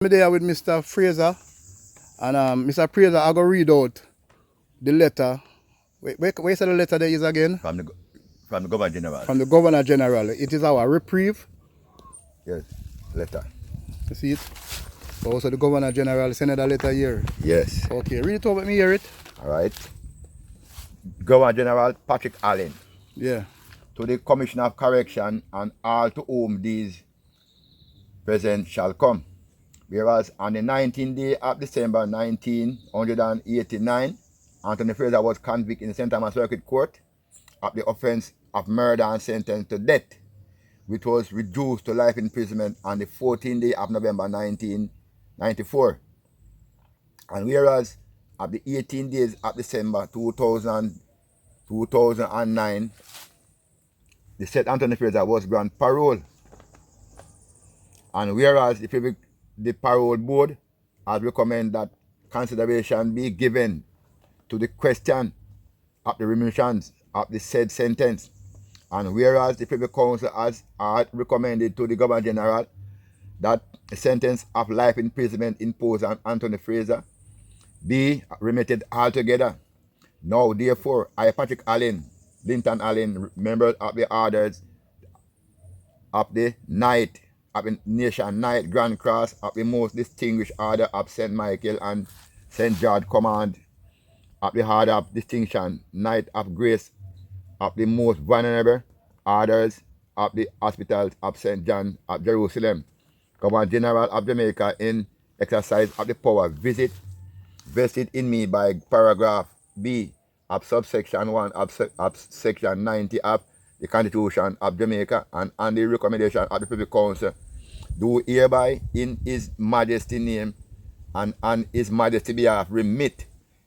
I'm there with Mr. Fraser, and Mr. Fraser, I go read out the letter. Where is the letter there is again? From the Governor General. From the Governor General. It is our reprieve. Yes, letter. You see it? Also the Governor General sent a letter here. Yes. Okay, read it over, let me hear it. All right. Governor General Patrick Allen. Yeah. To the Commissioner of Correction and all to whom these present shall come. Whereas on the 19th day of December 1989, Anthony Fraser was convicted in the St. Thomas Circuit Court of the offense of murder and sentenced to death, which was reduced to life imprisonment on the 14th day of November 1994. And whereas at the 18 days of December 2009, the said Anthony Fraser was granted parole. And whereas the parole board has recommended that consideration be given to the question of the remissions of the said sentence, and whereas the Privy Council has recommended to the Governor General that a sentence of life imprisonment imposed on Anthony Fraser be remitted altogether. Now, therefore, I, Patrick Allen, Linton Allen, member of the orders of the Knight of the Nation Knight Grand Cross of the most distinguished order of St. Michael and St. George Command of the Order of Distinction, Knight of Grace of the most vulnerable orders of the hospitals of St. John of Jerusalem, Governor General of Jamaica, in exercise of the power vested in me by paragraph B of subsection 1 of section 90 of the Constitution of Jamaica, and on the recommendation of the Privy Council, do hereby in His Majesty's name and on His Majesty's behalf remit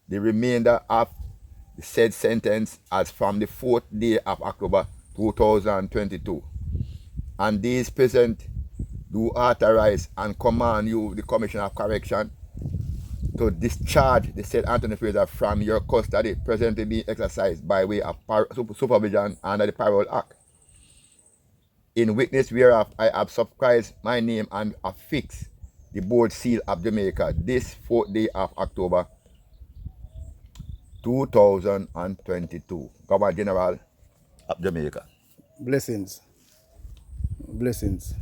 the remainder of the said sentence as from the 4th day of October 2022. And these present do authorize and command you, the Commissioner of Correction, to discharge the said Anthony Fraser from your custody, presently being exercised by way of supervision under the Parole Act. In witness whereof I have subscribed my name and affixed the board seal of Jamaica this 4th day of October 2022. Governor General of Jamaica. Blessings. Blessings.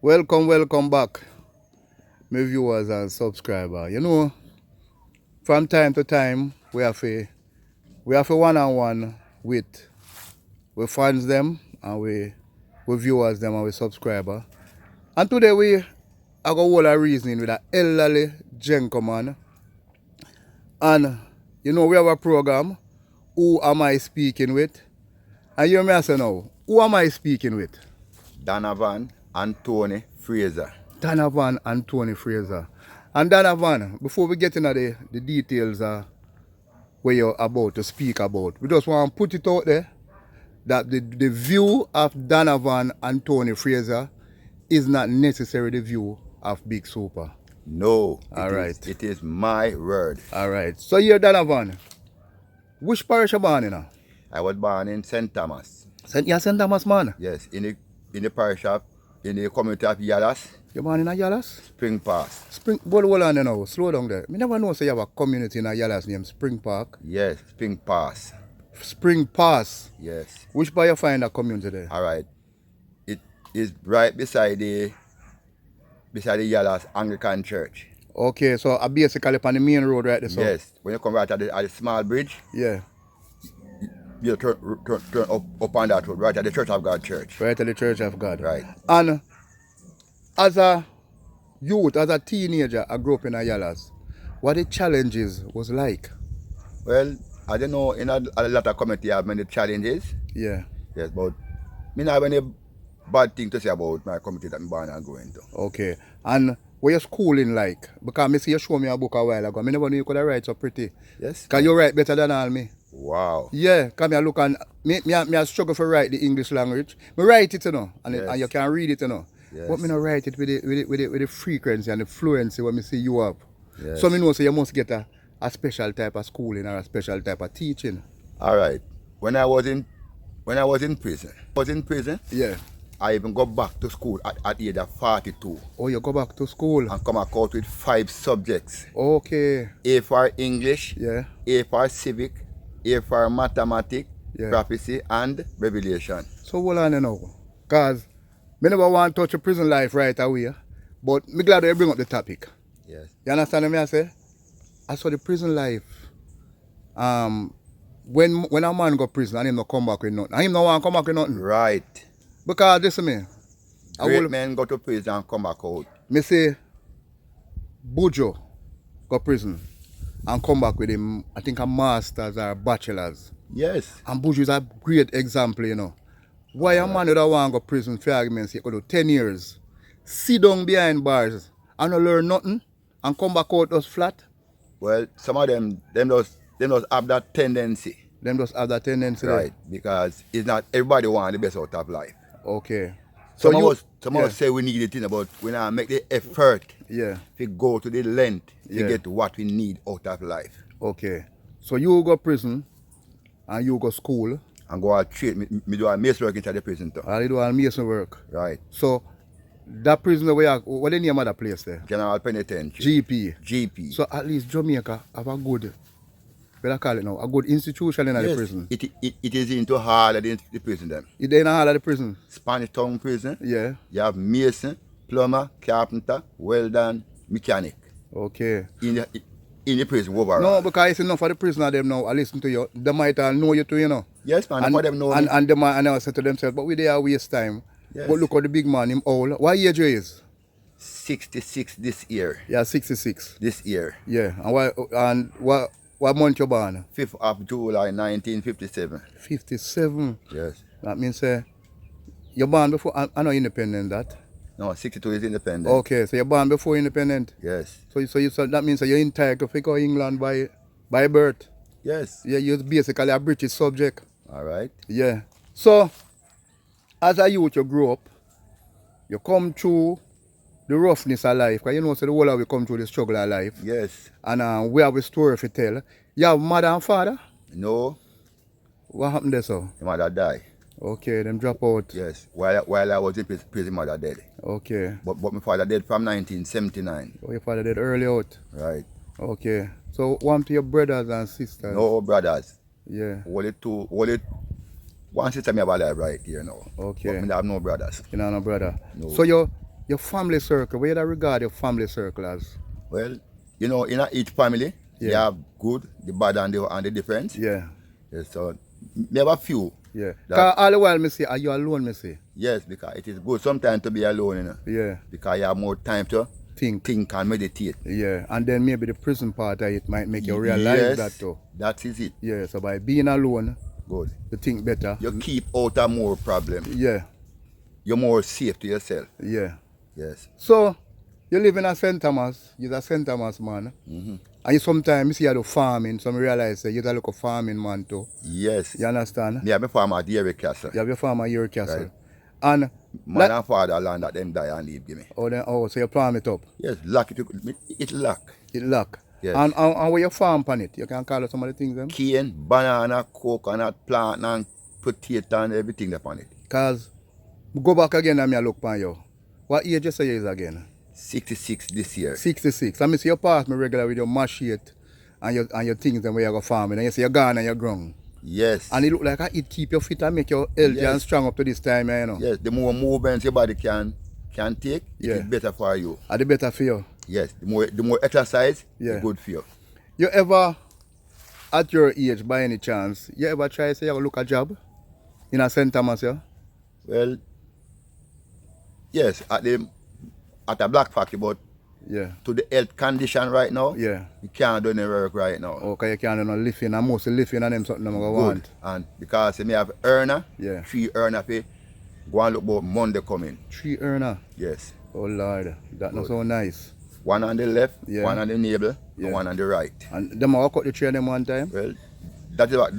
Welcome back, my viewers and subscribers. You know, from time to time, we have a one-on-one with fans them, and we viewers them, and we subscriber. And today we are going to reasoning with an elderly gentleman. And you know, we have a program, Who Am I Speaking With? And you may say now, who am I speaking with? Donovan Anthony Fraser. Donovan Anthony Fraser. And Donovan, before we get into the details where you're about to speak about, we just want to put it out there that the view of Donovan Anthony Fraser is not necessarily the view of Big Super. No. It is my word. Alright. So here, Donovan, which parish you born in? I was born in St. Thomas. You're St. Thomas, man? Yes, in the parish of, in the community of Yalas. You're born in a Yalas? Spring Pass. Hold on now, slow down there. I never know say you have a community in a Yalas named Spring Park. Yes, Spring Pass. Spring Pass? Yes. Which part you find that community there? Alright. It is right beside the Yalas Anglican Church. Okay, so basically on the main road right there. So. Yes. When you come right at the small bridge. Yeah. You turn up on that road, right at the Church of God Church. Right at the Church of God. Right. And as a youth, as a teenager, I grew up in Ayalas. What the challenges was like? Well, I don't know, in a lot of community have many challenges. Yeah. Yes, but I don't have any bad thing to say about my community that I'm born and going to. Okay. And what your schooling like? Because I see you show me a book a while ago. I never knew you could write so pretty. Yes. Because you write better than all me. Wow. Yeah, come here look and me struggle for write the English language. Me write it, you know, and, Yes. and you can read it, you know. Yes. But me not write it with the frequency and the fluency when me see you have. Yes. So me know so you must get a special type of schooling or a special type of teaching. All right. When I was in prison, Yeah. I even got back to school at the age of 42 Oh, you go back to school. and come out with 5 subjects. Okay. A for English, Yeah. A for civic, A for mathematics, Yeah. prophecy, and revelation. So hold on you know. Cause me never want to touch a prison life right away. But me glad you bring up the topic. Yes. You understand what I say? I saw the prison life. When a man go prison and him not come back with nothing. And him not want to come back with nothing. Right. Because this me. Great men go to prison and come back out. Me say Bujo go prison and come back with him, I think a master's or a bachelor's. Yes. And Bujo is a great example, you know. Why a man that want to go prison for argument's sake, go do 10 years, sit down behind bars and not learn nothing and come back out just flat? Well, some of them just have that tendency. Them just have that tendency. Right. Because it's not everybody want the best out of life. Okay. Some of us say we need it, but we not make the effort to go to the length to get what we need out of life. Okay. So you go prison and you go school. And go out trade. Me do a mason work inside the prison too. And you do all mason work. Right. So that prison where you, what the name of that place there? General Penitentiary. GP. So at least Jamaica have a good, what I call it now, a good institution in the prison. It is into hall of the prison them. It in the hall of the prison? Spanish Town prison. Yeah. You have mason, plumber, carpenter, welder, mechanic. Okay. In the prison overall. No, because it's enough of the prisoner them now, I listen to you. They might know you too, you know. Yes, man, and, them know and they might and say to themselves, but we there waste time. Yes. But look at the big man, him old. What age you is? 66 this year. Yeah, 66. This year. Yeah. And what month you born? 5th of July 1957. 57. Yes. That means you're born before I know independent that. No, 62 is independent. Okay, so you're born before independent. Yes. So that means you're entitled to go England by birth. Yes. Yeah, you're basically a British subject. All right. Yeah. So as a youth you grow up, you come through the roughness of life. Because you know so the whole of we come through the struggle of life. Yes. And we have a story to tell. You have mother and father? No. What happened there, so? The mother died. Okay, them drop out. Yes. While I was in prison, mother dead. Okay. But my father dead from 1979. Oh, your father dead early out. Right. Okay. So one to your brothers and sisters? No brothers. Yeah. One sister me have alive right here now. Okay. But me have no brothers. You know no brother. No. So your family circle, where do you regard your family circle as? Well, you know, in each family, you have good, the bad and the difference. Yeah. Yes, so me have a few. Yeah. Because all the while me say, are you alone, me say? Yes, because it is good sometimes to be alone, you know. Yeah. Because you have more time to think and meditate. Yeah. And then maybe the prison part of it might make you realize that too. That is it. Yeah. So by being alone, good, you think better. You keep out of more problem. Yeah. You're more safe to yourself. Yeah. Yes. So you live in a St. Thomas, you're a St. Thomas man. Mm-hmm. And you sometimes see you do farming, so I realize you're a local farming man too. Yes. You understand? Me have a farm at Dairy Castle. You have your farm at your castle. Right. And mother and father land that them die and leave give me. So you farm it up? Yes, lock it lock. It lock. Yes. And where you farm on it? You can call it some of the things then? Cane, banana, coconut, plant and potato and everything upon it. Cause go back again and me look upon you. What age you say you is again? 66 this year. 66. I see you pass me regular with your machete and your things and where you go farming. And you say you're gone and you're grown. Yes. And it look like it keep your fit and make you healthy and strong up to this time, you know. Yes, the more movements your body can take, it is better for you. Are they better for you? Yes, the more exercise, the good for you. You ever, at your age, by any chance, you ever try to say you look a job in a St. Thomas, yeah? Well, yes, at a black factory, but to the health condition right now, you can't do any work right now. Okay, you can't do no lifting, and mostly lifting and them something I'm going to want. And because me have earner, 3 earner pay, go and look about Monday coming. 3 earner? Yes. Oh Lord, that not so nice. One on the left, one on the navel, and one on the right. And them all cut the tree them one time? Well, That is what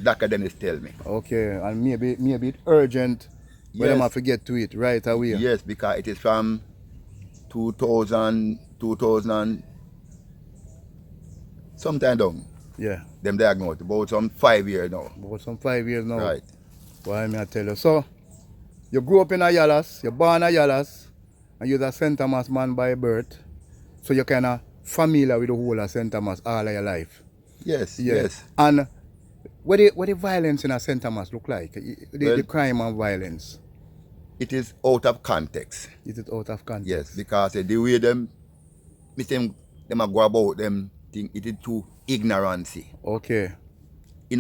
Dr. Dennis tell me. Okay, and maybe it's urgent for them Yes. have to get to it right away. Yes, because it is from 2000 sometime down. Yeah. Them diagnosed about some 5 years now. About some 5 years now. Right. Why me I tell you. So you grew up in a Yalas, you're born a Yalas, and you're a St. Thomas man by birth. So you're kinda familiar with the whole of St. Thomas all of your life. Yes, Yeah. yes. And what the violence in a St. Thomas look like? The crime and violence. It is out of context. Is it out of context? Yes, because the way them a go about them thing, it is too ignorancy. Okay. It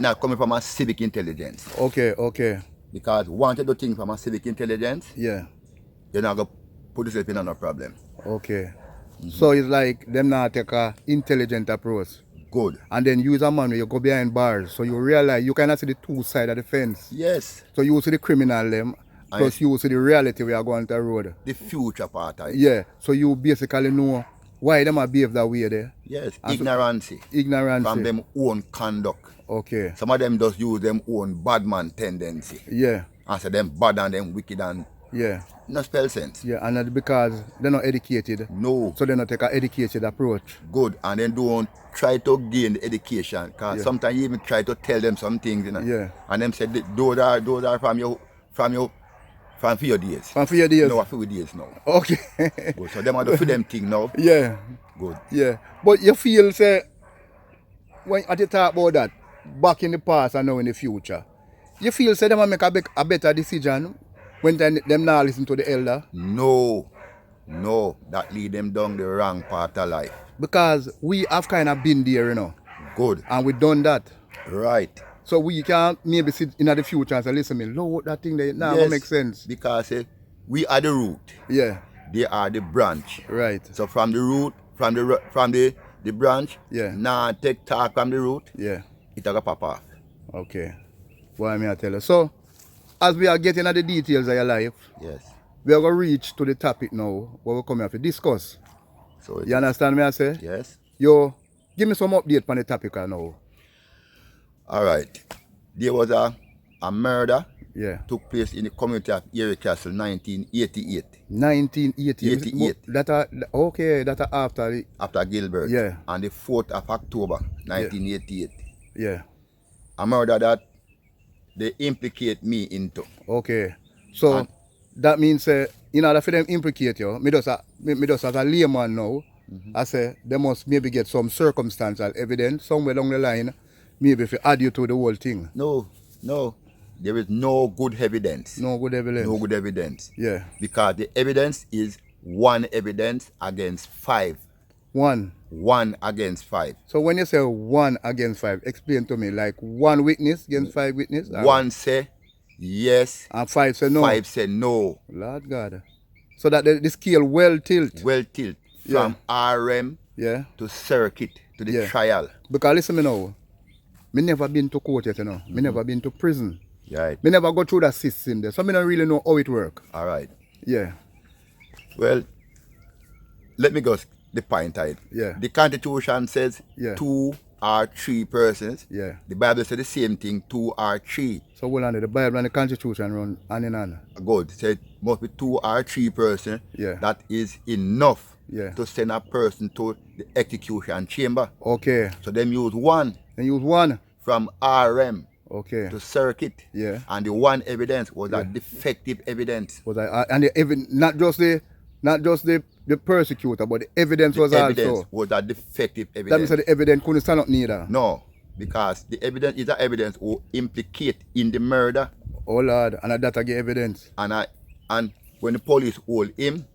not coming from a civic intelligence. Okay, okay. Because once you do things from a civic intelligence, Yeah. you're not gonna put yourself in a problem. Okay. So it's like them not take a intelligent approach. Good. And then use a man where you go behind bars. So you realize you cannot see the two sides of the fence. Yes. So you see the criminal them, plus you see the reality we are going to the road. The future part of it. Yeah. So you basically know why them are behave that way there. Yes. And Ignorancy. Ignorance. From them own conduct. Okay. Some of them just use them own bad man tendency. Yeah. And say them bad and them wicked and Yeah. no spell sense. Yeah, and that's because they're not educated. No. So they don't take an educated approach. Good. And then don't try to gain the education. Because sometimes you even try to tell them some things, you know. Yeah. And them say those are from your few days. From 4 days? No, a few days now. Okay. Good. So them are for them thing now. Yeah. Good. Yeah. But you feel say when you talk about that back in the past and now in the future, you feel say them make a better decision when them not listen to the elder? No, that lead them down the wrong path of life. Because we have kind of been there, you know. Good. And we done that. Right. So we can maybe sit in the future and say, listen me, Lord, that thing there now make sense. Because we are the root. Yeah. They are the branch. Right. So from the root, from the branch, yeah. Now take talk from the root. Yeah. It will pop off. Okay. Why me I tell you. So as we are getting at the details of your life, yes, we are going to reach to the topic now what we're coming here to discuss. So you understand me I say? Yes. Yo, give me some update on the topic now. All right. There was a murder took place in the community of Erie Castle 1988. 1988? That after Gilbert. Yeah. On the 4th of October 1988. Yeah. A murder that they implicate me into. Okay. So that means in order for them implicate you, me just as a layman now, I say they must maybe get some circumstantial evidence somewhere along the line, maybe if you add you to the whole thing. No. There is no good evidence. No good evidence. No good evidence. Yeah. Because the evidence is one evidence against 5. One against 5. So when you say 1 against 5, explain to me, like 1 witness against 5 witnesses? 1 say yes. And 5 say no? 5 say no. Lord God. So that the scale well tilt? Well tilt. From RM to circuit to the trial. Because listen me now, me never been to court yet, you know. Me never been to prison. Right. Me never go through that system there, so me don't really know how it works. All right. Yeah. Well, let me go the point of it. Yeah. The Constitution says 2 or 3 persons. Yeah. The Bible says the same thing, 2 or 3. So hold on, the Bible and the Constitution run hand in hand. Good. It said must be 2 or 3 persons. Yeah. That is enough to send a person to the execution chamber. Okay. So them use 1. They use 1 from RM to circuit. Yeah. And the 1 evidence was a defective evidence. And not just the persecutor, but the evidence was a defective evidence. That means that the evidence couldn't stand up neither. No, because the evidence is a evidence who implicate in the murder. Oh Lord, and that again evidence. And when the police hold him,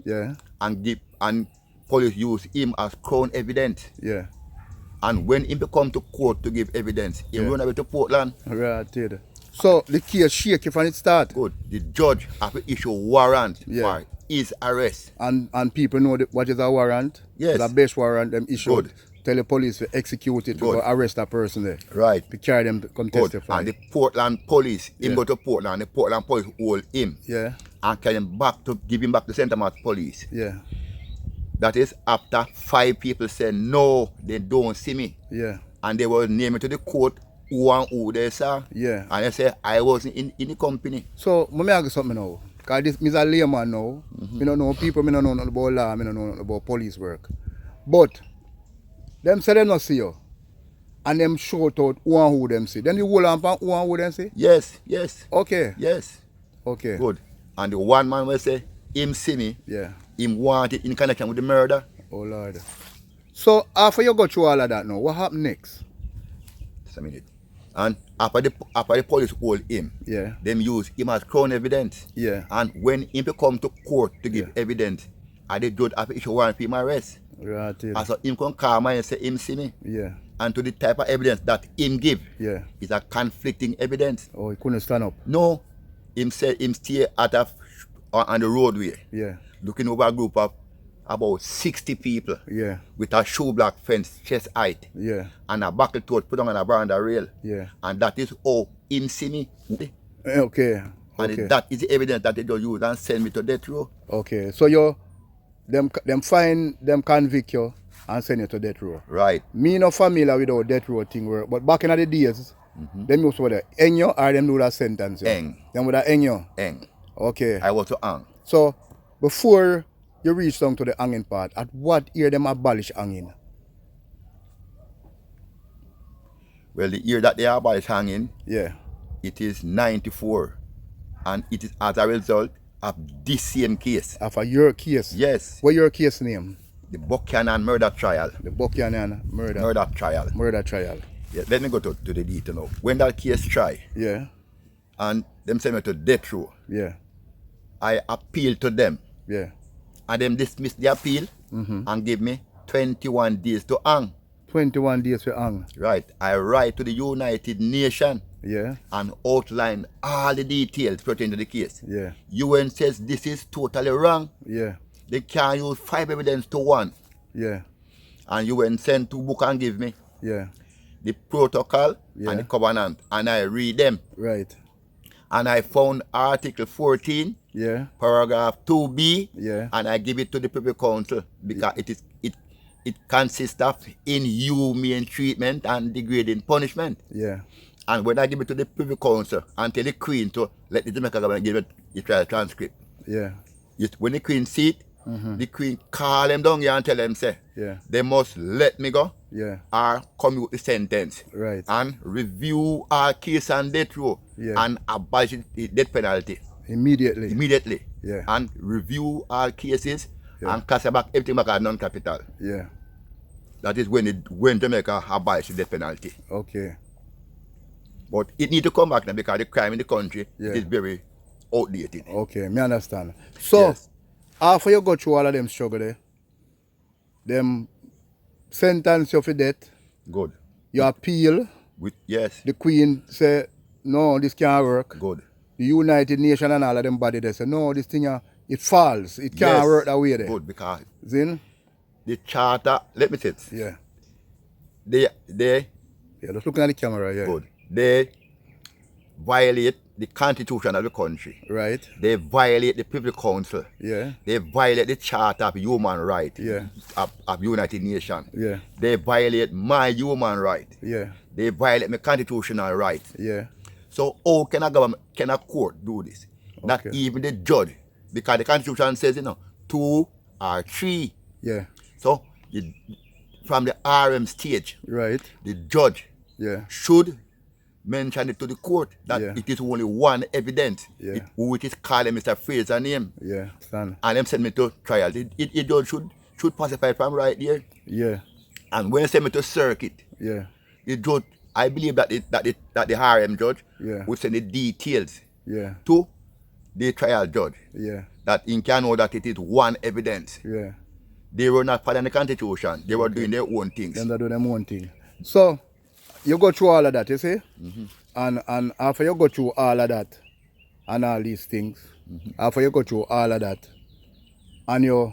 and police use him as crown evidence. Yeah. And when he come to court to give evidence, he run away to Portland. Right. So the case shaky from it start. Good. The judge have to issue warrant for his arrest. And people know what is a warrant? Yes. The best warrant them issue. Good. Tell the police to execute it, to arrest that person there. Right. To carry them to come testify. And the Portland police, him go to Portland, the Portland police hold him. Yeah. And carry him back to give him back to St. Thomas police. Yeah. That is after 5 people say no, they don't see me. Yeah. and they were naming to the court who and who they saw. Yeah. And they say I wasn't in the company. So, let me ask you something now. Because this is a layman now. I don't know people, I don't know nothing about law, I don't know nothing about police work. But, them say they not see you. And them shout out who and who them see. Then you hold on for who and who them see? Yes, yes. Okay. Yes. Okay. Good. And the one man will say, him see me, Yeah. him want it in connection with the murder. Oh Lord. So after you go through all of that now, what happened next? Just a minute. And after the police hold him, Yeah. them use him as crown evidence. Yeah. And when him come to court to give evidence, and the judge have to issue warrant for him arrest. Right. And so him come call me and say him see me. Yeah. And to the type of evidence that him give, Yeah. is a conflicting evidence. Oh, he couldn't stand up. No, him say him stay on the roadway, Yeah. looking over a group of about 60 people Yeah. with a shoe block fence chest height Yeah. and a buckle torch put on a veranda rail. Yeah. And that is how him see me. Okay. And Okay. that is the evidence that they just use and send me to death row. Okay. So you them find them convict you and send you to death row. Right. Me no familiar with how death row thing work, but back in the days, them used to hang you or them do that sentence you. Hang. Them would hang you. Hang. Okay. I was to hang. So before you reach down to the hanging part, at what year them abolish hanging? Well, the year that they abolish hanging, Yeah. it is 94. And it is as a result of this same case. After your case. Yes. What your case name? The Buchanan murder trial. The Buchanan murder trial. murder trial. Yeah, let me go to the detail now. When that case tried, Yeah. and them sent me to death row, Yeah. I appealed to them. Yeah. And them dismissed the appeal and gave me 21 days to hang. 21 days for hang. Right. I write to the United Nations Yeah. and outline all the details pertaining to the case. Yeah. UN says this is totally wrong. Yeah. They can't use 5 evidence to 1. Yeah. And UN sent 2 books and give me Yeah. the protocol Yeah. and the covenant. And I read them. Right. And I found Article 14, Yeah. paragraph 2B, Yeah. and I give it to the Privy Council because it consists of inhumane treatment and degrading punishment. Yeah. And when I give it to the Privy Council and tell the Queen to let the Jamaica government give it the trial transcript, Yeah. when the Queen see it, the Queen call them down here and tell them, say, Yeah. they must let me go Yeah. or commute the sentence. Right. And review our case on death row and abolish the death penalty Immediately. Yeah. and review our cases and class back everything back as non-capital. Yeah. That is when Jamaica abolish the death penalty. Okay. But it need to come back now because the crime in the country Yeah. is very outdated. Okay, me understand. So, Yes. after you go through all of them struggle there, them sentence you for death, Good. you appeal, Yes. the Queen say, no, this can't work. Good. The United Nations and all of them body, they say, no, this thing, it falls. It can't Yes. work that way there. Good, because Zin? the charter, let me say it. Yeah. They Yeah, just looking at the camera, yeah. good. They violate the constitution of the country. Right. They violate the Privy Council. Yeah. They violate the Charter of Human Rights Yeah. of United Nations. Yeah. They violate my human right. Yeah. They violate my constitutional right. Yeah. So how can a government, can a court do this? Not Okay. even the judge. Because the constitution says, 2 or 3. Yeah. So from the RM stage, Right. the judge Yeah. should mention it to the court that Yeah. it is only one evidence, Yeah. which is called Mr. Fraser name, Yeah. Stand. and them send me to trial. It judge should pacify from right there. Yeah. And when they send me to circuit, Yeah. the judge, I believe that the RM judge Yeah. would send the details Yeah. to the trial judge Yeah. that he can know that it is one evidence. Yeah. They were not following the constitution. They were doing their own things. Them that do them own thing. So, you go through all of that, you see? And after you go through all of that, and all these things, after you go through all of that, and you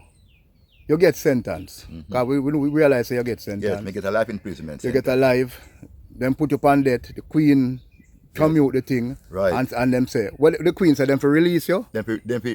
get sentenced. Because we realize that you get sentenced. Yes, make it a life imprisonment. You get alive, then put you on death, the Queen commute the thing, Right. and them say, well, the Queen said them for release you. Then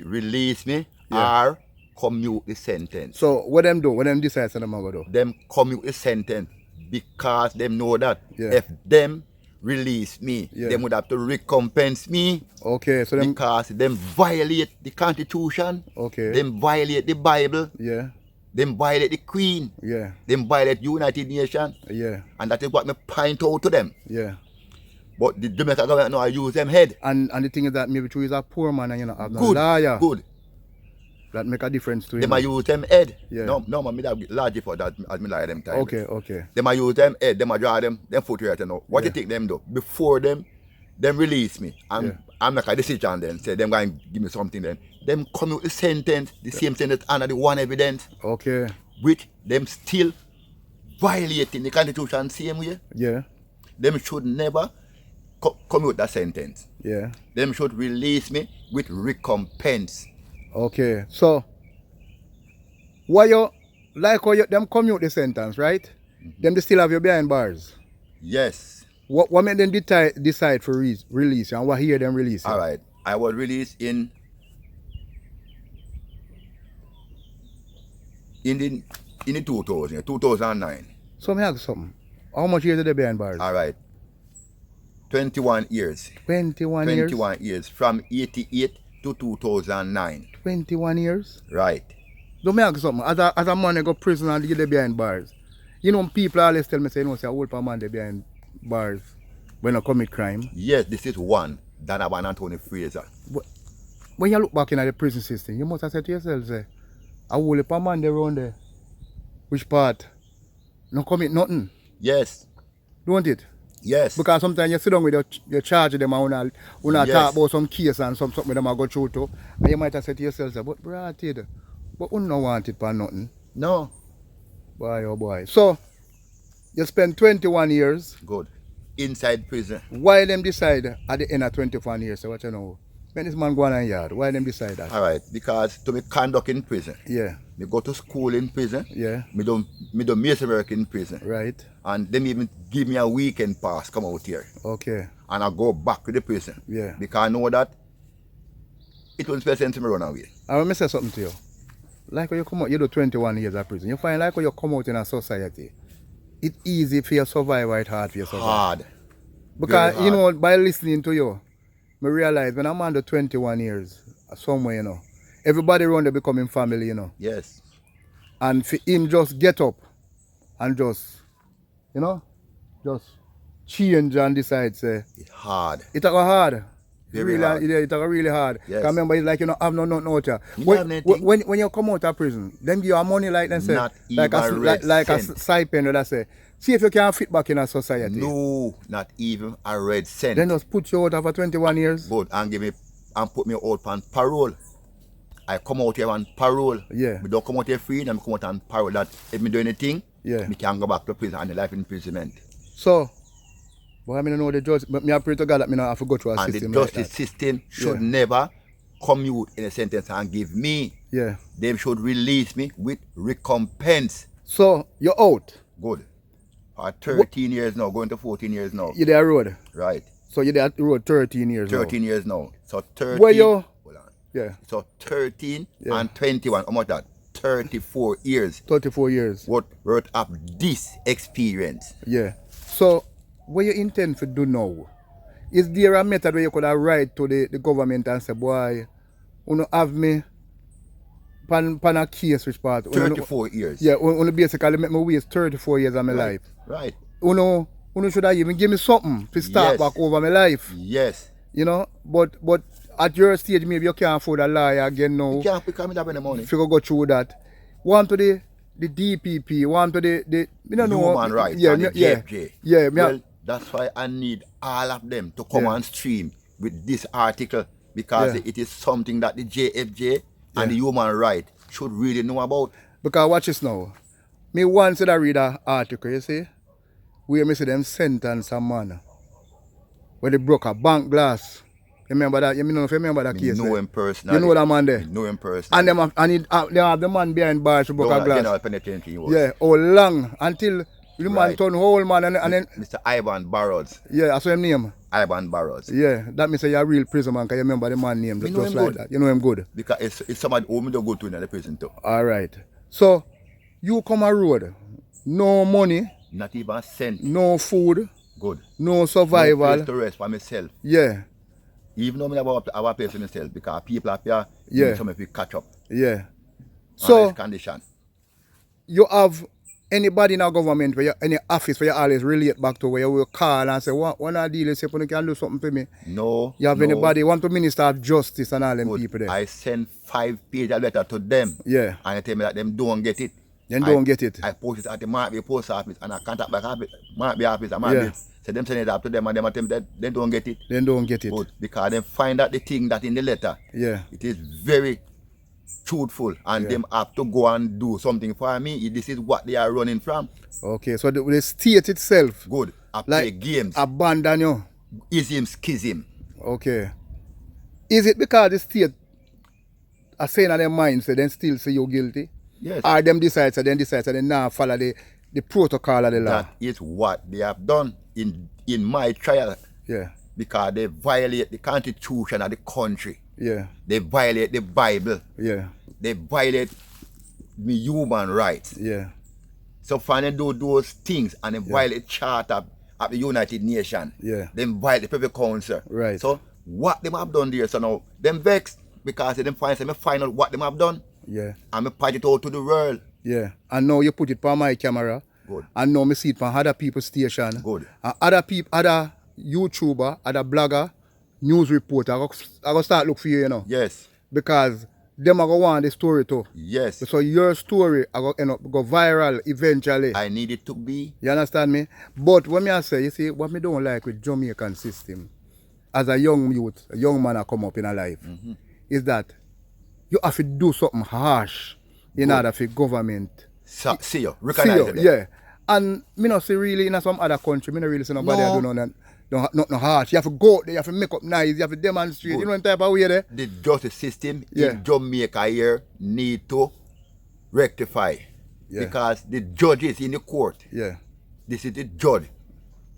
release me Yeah. or commute the sentence. So what them do? What them decide to them go do? Them commute the sentence Because them know that Yeah. if them release me, Yeah. them would have to recompense me. Okay, so them. Because them violate the Constitution. Okay. Them violate the Bible. Yeah. Them violate the Queen. Yeah. Them violate United Nations. Yeah. And that is what me point out to them. Yeah. But the Jamaica government know I use them head. And the thing is that maybe you is a poor man and you know have no Good. lawyer. Good. That make a difference to Them him. I use them head. Yeah. No man, me that large for that as me lie them time. Okay. Them I use them head, them I draw them foot right now. What Yeah. you think them do? Before them release me. I'm make a decision then. Say them going to give me something then. Them come with the sentence, the same sentence under the one evidence. Okay. Which them still violating the Constitution same way. Yeah. Them should never come with that sentence. Yeah. Them should release me with recompense. Okay. So why you like how you them commute the sentence, right? Them they still have you behind bars. Yes. What made them decide for release you and what year them release you? All right. I was released in the 2009. So me ask something. How much years are they behind bars? All right. 21 years. 21 years. 21 years from 88 to 2009. 21 years. Right. Don't me ask something. As a man they go prison and they behind bars. You know people always tell me say say a old man they behind bars when they commit crime. Yes, this is one. Donovan and Tony Fraser. When you look back in the prison system, you must have said to yourself, say, a whole heap of man they around there. Which part? No commit nothing. Yes. Don't it? Yes. Because sometimes you sit down with your charge them and Yes. talk about some case and something them go through to. And you might have said to yourself, say, but brother, but you don't want it for nothing. No. Boy, oh boy. So, you spend 21 years. Good. Inside prison. Why them decide at the end of 21 years? So what you know? When this man go on in yard, why them decide that? All right. Because to me conduct in prison. Yeah. Me go to school in prison. Yeah. Me do mason work in prison. Right. And them even give me a weekend pass, come out here. Okay. And I go back to the prison. Yeah. Because I know that it won't spend sense to me run away. I want to say something to you. Like when you come out, you do 21 years of prison. You find like when you come out in a society, it's easy for you to survive or it's hard for you to survive. Hard. Because, Very you hard. know, by listening to you, I realize when I'm under 21 years, somewhere, you know, everybody around there becoming family, you know. Yes. And for him just get up and just, you know, just change and decide, say, It's hard. it's a hard. Very really hard. Yeah, it's a really hard. Yes. 'Cause remember, it's like you know, have nothing out here. You don't have anything. When you come out of prison, them give you a money like them say, Not like even a red like a cent. stipend that say, see if you can fit back in a society. No, not even a red cent. Then just put you out for 21 years. Good. And give me and put me out on parole. I come out here on parole. Yeah. Me don't come out here free, and I come out on parole. That if me do anything, Yeah. me can go back to prison and the life imprisonment. So, but I mean, know the judge, but me I pray to God that me not have to go through a And the system like justice that. system should Yeah. never commute in a sentence and give me. Yeah. They should release me with recompense. So you're out. Good. For 13 years now, going to 14 years now. You're there road. Right. So you're there road 13 years 13 years now. So 13. Where you? Hold on. now. Yeah. So 13 Yeah. and 21. How much that? 34 years 34 years. worth of this experience. Yeah. So what you intend to do now? Is there a method where you could have write to the government and say, boy, you know, have me pan a case which part? 34 years. Yeah, you basically make me waste 34 years of my life. Right. You know should have even give me something to start Yes. back over my life. Yes. You know, but at your stage maybe you can't afford a lawyer again now. You can't become that in the morning. If you go through that. One to the DPP, one to the you don't know. Human rights Yeah, and the yeah. JFJ. Yeah, Well, that's why I need all of them to come Yeah. on stream with this article, because Yeah. it is something that the JFJ and the human right should really know about. Because watch this now. Me once did I read an article, you see, where me see them sentence a man where they broke a bank glass. You remember that? You know if you remember that Me case? know eh? him personally. You know that man there? Me know him personally. And them have, they have the man behind bars who broke a glass. General penitentiary he was. Yeah, how long until the man Right. turn whole man and then Mr. Ivan Barrows. yeah, that's his name. Ivan Barrows. Yeah, that means you're a real prison man because you remember the man name Me just know him like good. that. You know him good. Because it's somebody who me don't go to in the prison too. All right. So you come a road, no money, Not even a cent. No food. Good. No No survival. place to rest for myself. Yeah. Even though I have a place for myself because people up here Yeah. need something to catch up. Yeah. So So condition. you have anybody in our government where you, any office where you always relate back to where you will call and say, when I deal with you, you can do something for me. No. You have no. anybody want to Minister of Justice and all them Good. people there. I send 5-page letter to them. Yeah. And they tell me that them don't get it. Then don't get it. I post it at the Markby post office and I contact back Markby office and Yeah. Markby. So them send it up to them and them tell me that they don't get it. Then don't get it. Good. Because them find out the thing that in the letter. Yeah. It is very truthful and them have to go and do something for me. This is what they are running from. Okay, so the state itself, Good. I play games. abandon you. Ism, schism. Okay. Is it because the state are saying in their mind, so then still say you're guilty? Yes. Or them decide, so then now follow the protocol of the law? That is what they have done in my trial. Yeah. Because they violate the constitution of the country. Yeah. They violate the Bible. Yeah. They violate the human rights. Yeah. So when they do those things and they violate the charter of the United Nations, Yeah. they violate the Privy Council. Right. So what they have done there, so now them vexed because they find out what they have done. Yeah. And I point it out to the world. Yeah. And now you put it on my camera. Good. And now I see it on other people's station. Good. And other people, other YouTuber, other blogger, news reporter, I go start look for you, you know. Yes. Because them are going to want the story too. Yes. So your story I go end up go viral eventually. I need it to be. You understand me? But when I say, you see, what me don't like with Jamaican system, as a young youth, a young man I come up in a life, is that you have to do something harsh in order for government. See you. Recognize it. Yeah. And me not see really in some other country, me not really see nobody do nothing harsh. You have to go there, you have to make up nice, you have to demonstrate, Good. you know what type of way there? The justice system Yeah. in Jamaica here need to rectify. Yeah. Because the judges in the court, Yeah. this is the judge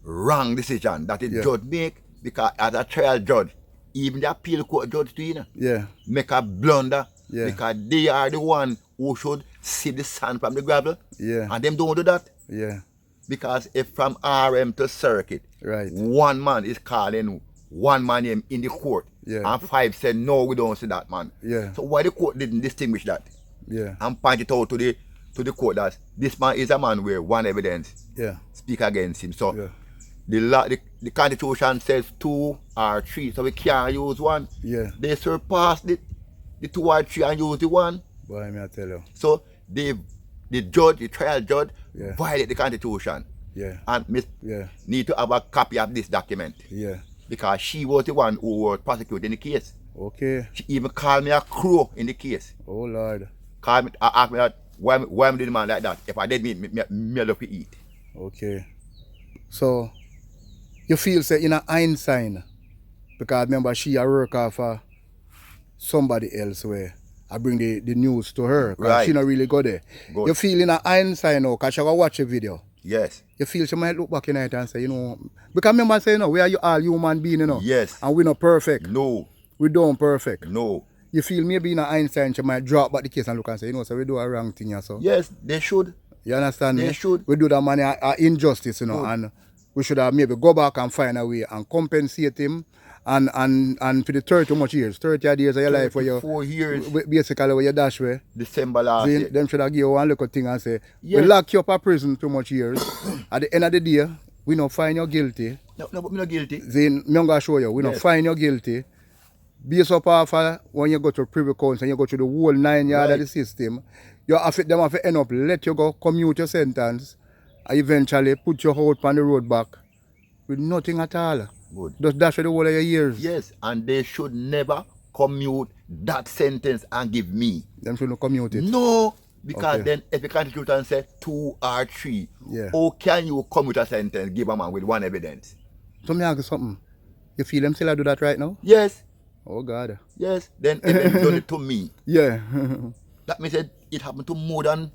wrong decision that the Yeah. judge make because as a trial judge, even the appeal court judge too, you know, Yeah. make a blunder Yeah. because they are the one who should see the sand from the gravel. Yeah. And them don't do that. Yeah. Because if from RM to circuit, Right. one man is calling one man name in the court, Yeah. and 5 said, no, we don't see that man. Yeah. So why the court didn't distinguish that? Yeah. And point it out to the court that this man is a man where one evidence Yeah. speak against him. So Yeah. the constitution says 2 or 3, so we can't use one. Yeah. They surpassed the 2 or 3 and use the one. Boy, me I tell you. So the judge, the trial judge, Yeah. violate the constitution. Yeah. And Miss Yeah. need to have a copy of this document Yeah. because she was the one who was prosecuting the case. Okay. She even called me a crow in the case. Oh Lord. Called me, asked me that why me did the man like that? If I did me love to eat. Okay. So you feel say in a hindsight, because remember she a worker for somebody else where I bring the news to her. Because Right. she not really go there. Good. You feel in a hindsight now, because she go watch a video. Yes. You feel she might look back in it and say, you know, because remember say, you know, we are all human beings, you know. Yes. And we not perfect. No. We don't perfect. No. You feel maybe in a hindsight she might drop back the case and look and say, you know, so we do a wrong thing here, so. Yes, they should. You understand me? They should. We do that man a injustice, you know, Good. and we should have maybe go back and find a way and compensate him and for the 30 much years, 30 years of your life where you 4 years. basically where you dash where. December last Then year. them should have give you one little thing and say, Yes. we lock you up in prison too much years. At the end of the day, we not find you guilty. No, but me not guilty. Then I'm gonna show you, we not Yes. find you guilty. Based up off when you go to Privy Council and you go to the whole 9 yard of Right. the system, them have to end up let you go commute your sentence and eventually put you out on the road back with nothing at all. Good. Just dash the whole of your years. Yes, and they should never commute that sentence and give me. Them shouldn't commute it. No, because Okay. then if the constitution says 2 or 3, Yeah. how can you commute a sentence, give a man with one evidence? So me ask you something. You feel them still do that right now? Yes, Oh God. yes. Then if they done it to me, Yeah. that means it happened to more than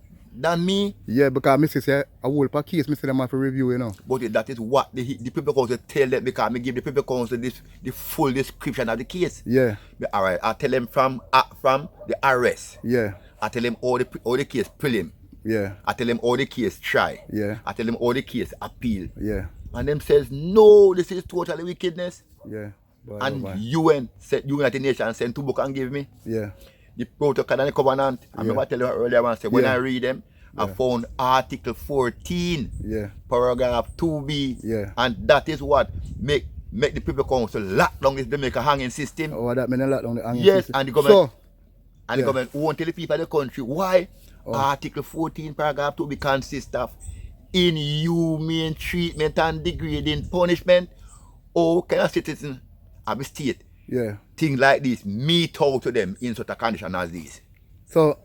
me. Yeah, because me say a whole per case, me say them have to review, you know. But that is what the Privy Council tell them because me give the Privy Council the full description of the case. Yeah. All right, I tell them from the arrest. Yeah. I tell them all the case prelim. Yeah. I tell them all the case try. Yeah. I tell them all the case appeal. Yeah. And them says, no, this is totally wickedness. Yeah. Boy, And boy. UN, United Nations, sent 2 books and give me. Yeah. The Protocol and the Covenant. I remember telling you earlier, I said, when I read them, I found Article 14, paragraph 2B. Yeah. And that is what make the people council lock down this Jamaica hanging system. Oh, that mean a lot down the hanging yes, system. and the government, so, the government won't tell the people of the country why Article 14, paragraph 2B consists of inhumane treatment and degrading punishment. Or can a citizen of a state things like this meet out to them in such a condition as this? So,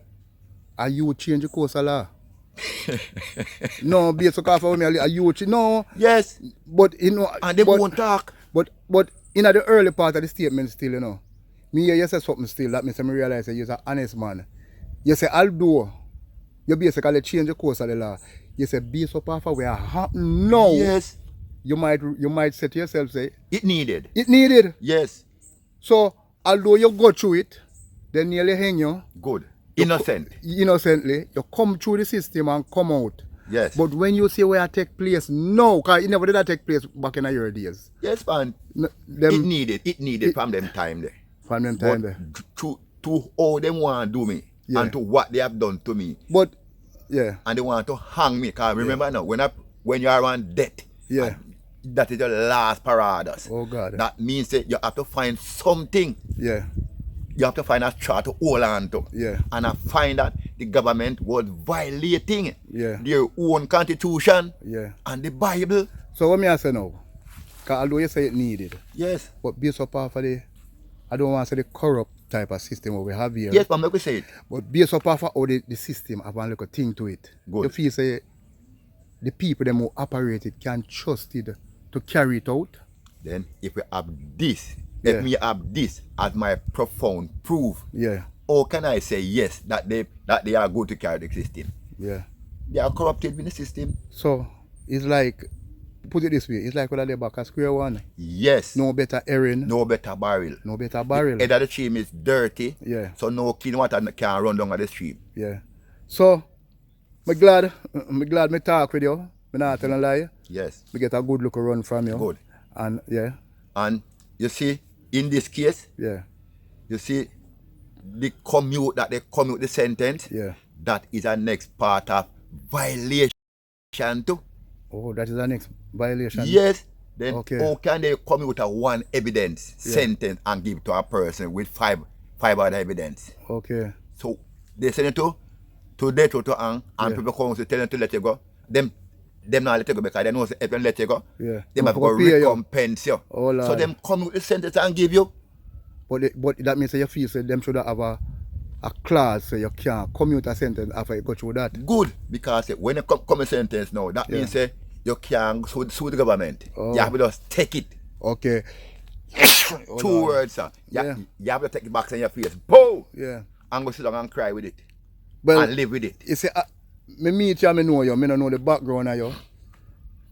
are you change the course of law? No, based on are you no. Yes. But you know, and they won't talk. But in the early part of the statement still, you know, me you say something still that makes me realize that you're an honest man. You say although you basically change the course of the law, you say based upon what happen now. Yes. You might say to yourself, say it needed. It needed. Yes. So although you go through it, they nearly hang you. Good. Innocently, you come through the system and come out. Yes. But when you say where it take place, no, because it never did that take place back in your days. Yes, man. It needed from them time there. From them time there. To all them want to do me and to what they have done to me. But and they want to hang me. Because remember now, when you are on death, that is your last paradas. Oh God. That means that you have to find something. Yeah. You have to find a straw to hold on to. Yeah. And I find that the government was violating their own constitution and the Bible. So what me I say now? Because although you say it needed. Yes. But based upon I don't want to say the corrupt type of system what we have here. Yes, but I'm not going to say it. But based upon how the system have a little thing to it. Good. You feel say the people them who operate it can trust it to carry it out. Then if we have this, let me have this as my profound proof. Yeah. Or can I say yes that they are good to carry the system? Yeah. They are corrupted with the system. So it's like, put it this way, it's like when they back at square one. Yes. No better herring. No better barrel. No better barrel. The head of the stream is dirty. Yeah. So no clean water can run down the stream. Yeah. So I'm glad me talk with you. I'm not telling a lie. Yes. We get a good look run from you. Good. And and you see, in this case, you see the commute the sentence, that is a next part of violation too. Oh, that is the next violation? Yes. Then how can they commute a one evidence sentence and give to a person with five other evidence? Okay. So they send it to death row to hang, and people come to tell them to let you go. Them not let you go because they know if they let you go, they have to recompense you. Oh, so them come with the sentence and give you. But that means that you feel so them should have a clause so you can't commute a sentence after you go through that. Good, because when you come a sentence now, that means you can't sue the government. Oh. You have to just take it. Okay. 2 words, sir. You have to take it back in your face. Boom! Yeah. And go sit down and cry with it. Well, and live with it. You see, me meet you, I know you, I don't know the background of you.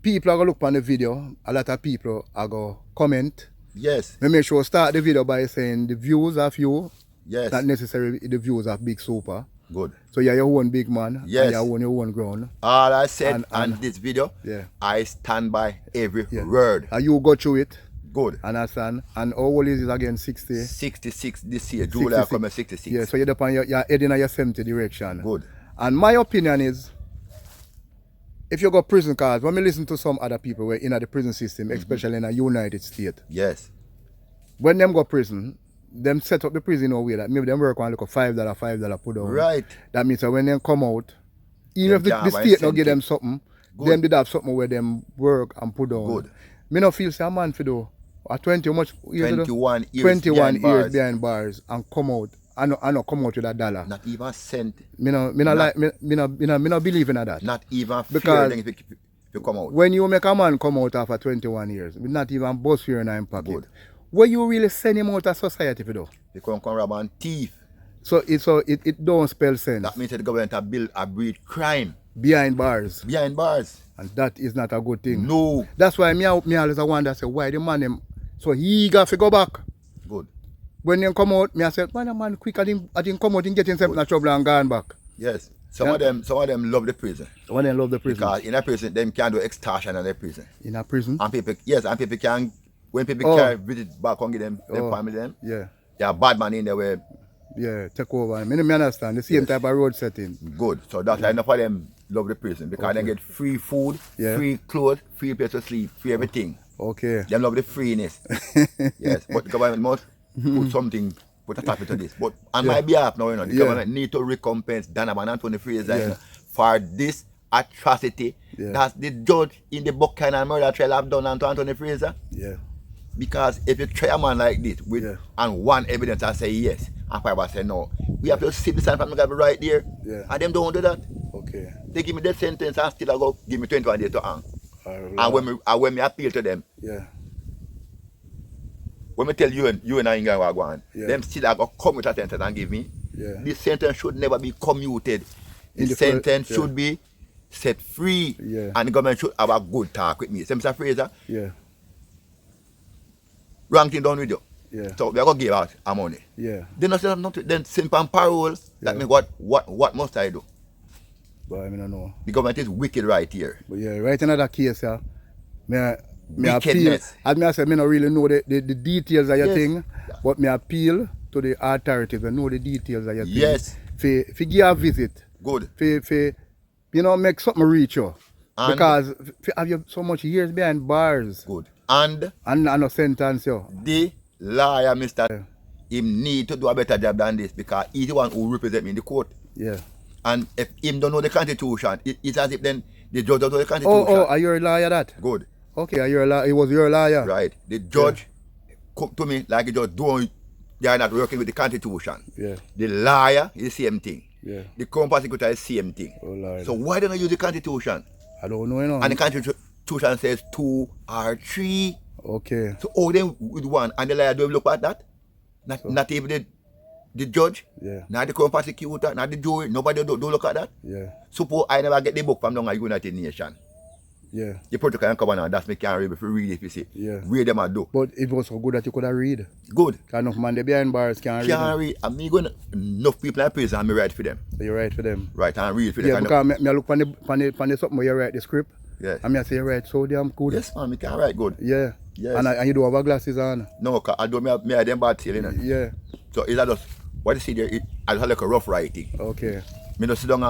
People are going to look on the video, a lot of people are going to comment. Yes. Me make sure start the video by saying the views of you. Yes. Not necessarily the views of Big Super. Good. So you're your own big man. Yes. And you own your own ground. All I said on this video, I stand by every word. And you go through it. Good. Understand? And how old is it again? 60? 66 this year. July coming 66. Yeah, so you're heading in your 70 direction. Good. And my opinion is, if you go prison cars, when we listen to some other people who are in the prison system, especially in the United States. Yes. When them go prison, them set up the prison in a way that maybe them work on like a $5 put down. Right. That means that when they come out, even if the state don't give them something, them did have something where them work and put down. Good. Me not feel say a man for do a 21 years behind bars and come out. I not come out with $1. Not even a cent. Me not believe in that. Not even because fear if you come out. When you make a man come out after 21 years, with not even bus fear in him pocket, where you really send him out of society for though? They come rob and thief. So it don't spell sense. That means that the government breed crime. Behind bars. Behind bars. And that is not a good thing. No. That's why me always wonder say why the man him so he got to go back. Good. Yes. Some of them love the prison. Some of them love the prison. Because in a prison, them can do extortion in the prison. In a prison? And people, yes, and people can, when people can visit back and give them family them. Yeah. There are bad man in there where. Yeah, take over. I understand. The same type of road setting. Good. So that's why enough of them love the prison. Because they get free food, free clothes, free place to sleep, free everything. Okay. Them love the freeness. Yes. But the government must put something, put a stop to this. But on my behalf now, the government need to recompense Donovan and Fraser for this atrocity that the judge in the Buchanan murder trial have done to Anthony Fraser. Yeah. Because if you try a man like this with and one evidence I say yes, and five say no, we have to sit the sign from the government right there. Yeah. And them don't do that. Okay. They give me that sentence and still I go give me 21 days to hang. And when me appeal to them, when me tell you and I ain't going to go on, them still I go come with a sentence and give me. This sentence should never be commuted. This sentence should be set free. And the government should have a good talk with me. So Mr. Fraser, wrong thing done with you. So we are going to give out our money. Then I say nothing. Then simple parole. That means what must I do? But I mean, I know. The government is wicked right here. But right in another case, me appeal. As I said, I don't really know the details of your thing, but me appeal to the authorities and know the details of your thing. Yes. For give a visit. Good. For make something reach you. And because have you so much years behind bars. Good. And no sentence you. The lawyer, Mr. Him need to do a better job than this because he's the one who represents me in the court. Yeah. And if him don't know the Constitution, it's as if then the judge don't know the Constitution. Are you a lawyer that? Good. Okay, are you a lawyer? He was your lawyer? Right. The judge come to me like he just doing, they are not working with the Constitution. Yeah. The lawyer is the same thing. Yeah. The Crown prosecutor is the same thing. Oh, Lord. So why don't you use the Constitution? I don't know, you know. And the Constitution says 2 or 3. Okay. So all them with one, and the lawyer don't look at that? Not even the judge, not the Crown prosecutor, not the jury, nobody don't look at that? Yeah. Suppose I never get the book from the United Nations. Yeah. The protocol and come on, that's me can't read if you read it, if you see. Yeah. Read them and do. But it was so good that you could have read. Good. Because enough man they behind bars can't read. And me going enough people in prison and me write for them. So you write for them? Right, and read for them. Yeah, because me look on the something where you write the script. Yeah. And me say you write so damn good. Yes man, me can write good. Yeah. Yes. And you don't have glasses on? No, because I don't have them bad tail, you know. Yeah. So it's just, what you see there, I just have like a rough writing. Okay. Me just sit down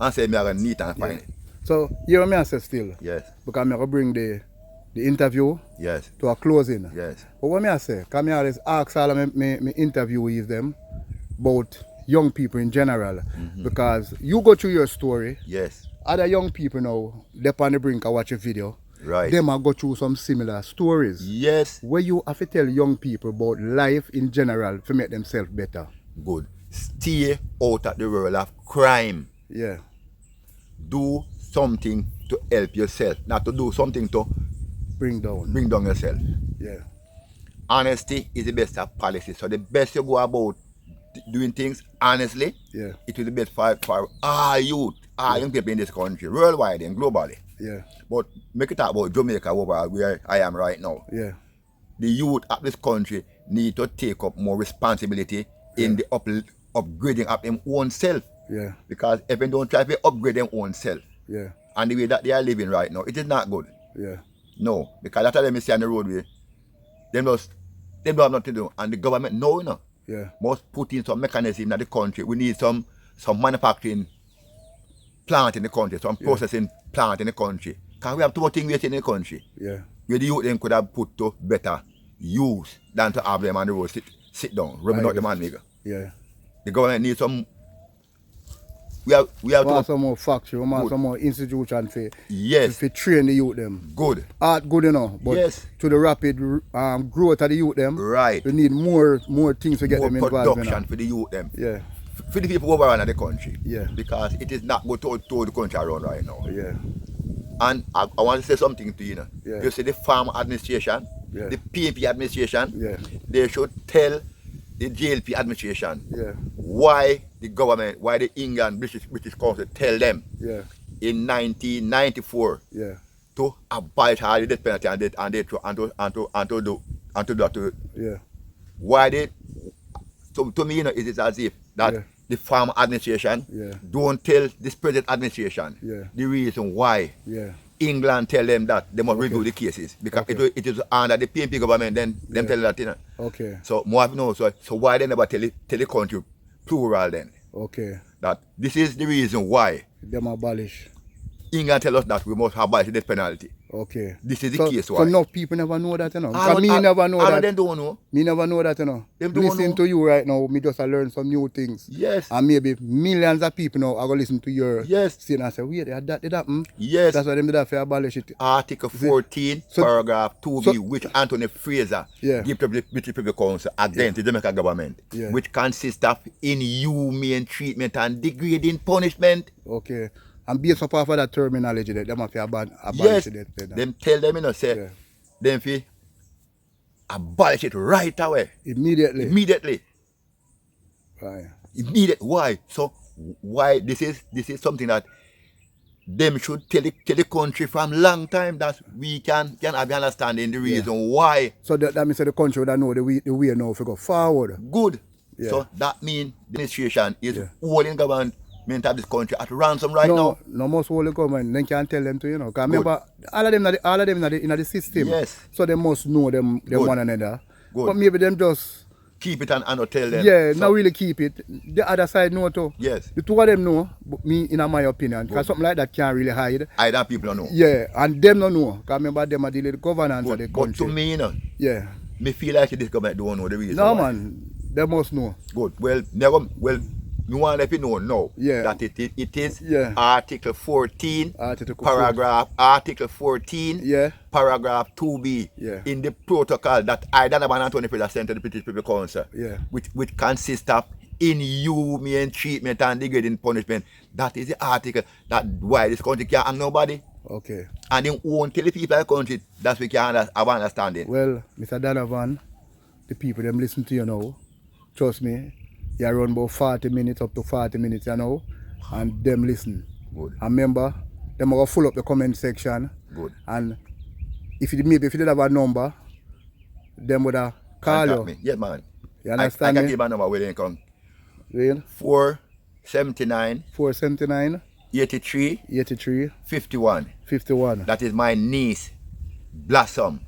and say me are neat and fine. So here me I say still. Yes. Because I'm going to bring the interview to a closing. Yes. But what I say, because I always ask all of my interviewees them about young people in general. Because you go through your story. Yes. Other young people now, they're on the brink and watch a video. Right. Them are go through some similar stories. Yes. Where you have to tell young people about life in general to make themselves better. Good. Stay out of the world of crime. Yeah. Do something to help yourself, not to do something to bring down yourself. Yeah. Honesty is the best of policy. So the best you go about doing things honestly, it will be best for all youth, all young people in this country, worldwide and globally. Yeah. But make it talk about Jamaica overall, where I am right now. Yeah. The youth of this country need to take up more responsibility in the upgrading of them own self. Yeah. Because if they don't try to upgrade them own self, and the way that they are living right now, it is not good. Yeah. No, because that's what they see on the roadway. They don't have nothing to do, and the government know, you know. Yeah. Must put in some mechanism in the country. We need some manufacturing plant in the country, some processing plant in the country. Because we have too much things in the country. Yeah. Where the youth then could have put to better use than to have them on the road sit down, rubbing out the man maker. Yeah. The government needs some. We have some more factory, we want some more institution to train the youth them. Good. Art good enough, but to the rapid growth of the youth them, we need more things to get them involved in. More production for the youth them. Yeah. For the people over around the country. Yeah. Because it is not good to the country around right now. Yeah. And I want to say something to you, know. Yeah. You see the farm administration, the PAP administration, they should tell the JLP administration why the government, why the England British Council tell them in 1994 to abolish all the death penalty and to do that. Why they? So to me, you know, it is as if that the farm administration. Yeah. Don't tell this present administration Yeah. the reason why Yeah. England tell them that they must review the cases because it is under the PNP government. Then them tell that, you know. Okay. So more no. So why they never tell the country plural then Okay. that this is the reason why Them abolish. England tell us that we must abolish the death penalty. Okay. This is the So, case so why. no people never know that, you know. All Because me never know all that. of them don't know. Me never know that, you know. Them don't Listen know. to you right now, me just learn some new things. Yes. And maybe millions of people now are going to listen to your Yes. saying and say, wait, that did happen. Yes. That's why them did that for abolish it. Article 14, So- paragraph 2B, so- which Anthony Fraser Yeah. give to the British People Council against the Jamaica government, Yeah. which consists of inhumane treatment and degrading punishment. Okay. And based upon of that terminology, them have to abolish Yes. it. Them tell them, you know, say, Yeah. them fi abolish it right away. Immediately. Immediately. Right. Immediate. Why? So why this is something that them should tell the country from long time that we can have the understanding the reason why. So that means that the country would know the way now if we go forward. Good. Yeah. So that means the administration is Yeah. holding government of this country at ransom right now. No must hold the government. Then can tell them to, you know. Because remember, all of them in the system. Yes. So they must know them Good. one another. Good. But maybe them just, Keep it and not tell them. yeah, So- not really keep it. The other side know too. Yes. The two of them know, but me, in my opinion, because something like that can't really hide. Either people don't know. Yeah, and them don't know. Because remember, them are dealing with the governance of the But country. to me, you know, Yeah. me feel like this government don't know the reason No, why. man. They must know. Good. Well, me want to let you know now Yeah. that it is Yeah. Article 14, Article Article 14, Yeah. paragraph 2B Yeah. in the protocol that I, Donovan and Tony Fraser sent to the British People Council, Yeah. which consists of inhumane treatment and degrading punishment. That is the article that why this country can't have nobody. Okay. And they won't tell the people of the country that we can have understanding. Well, Mr. Donovan, the people them listen to you now. Trust me, you run about 40 minutes up to 40 minutes, you know, and them listen. Good. And remember, them are going to full up the comment section. Good. And if you did have a number, them would have call Contact you. me. Yeah, man. You I understand can me? give a number where they come. Real? 479 479 83 83 51. 51. That is my niece, Blossom.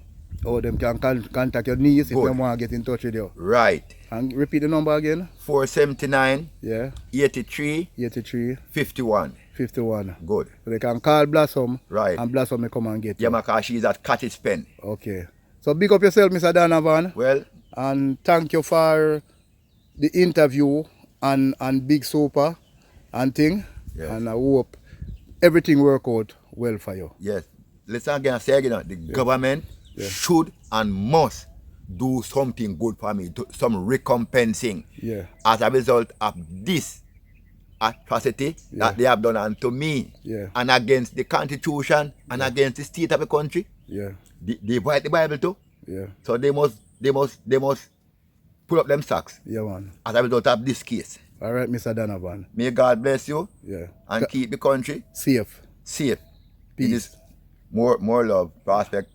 Oh, them can contact your niece if Good. they want to get in touch with you. Right. And repeat the number again. 479 Yeah, 83 83 51. 51. Good. So they can call Blossom. Right. And Blossom may come and get Yeah, you. because she's at Cottage Pen. Okay. So big up yourself, Mr. Donovan. Well, And thank you for the interview and Big Super and thing. Yes. And I hope everything work out well for you. yes. Let's again say again, the government should and must do something good for me, do some recompensing Yeah. as a result of this atrocity that they have done unto me Yeah. and against the constitution and against the state of the country. Yeah. They write the Bible too. Yeah. So they must pull up them socks Yeah, man. as a result of this case. All right, Mr. Donovan. May God bless you Yeah. and keep the country Safe. safe. Peace. It is more love, prospect,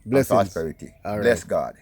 and Blessings. prosperity. All right. Bless God.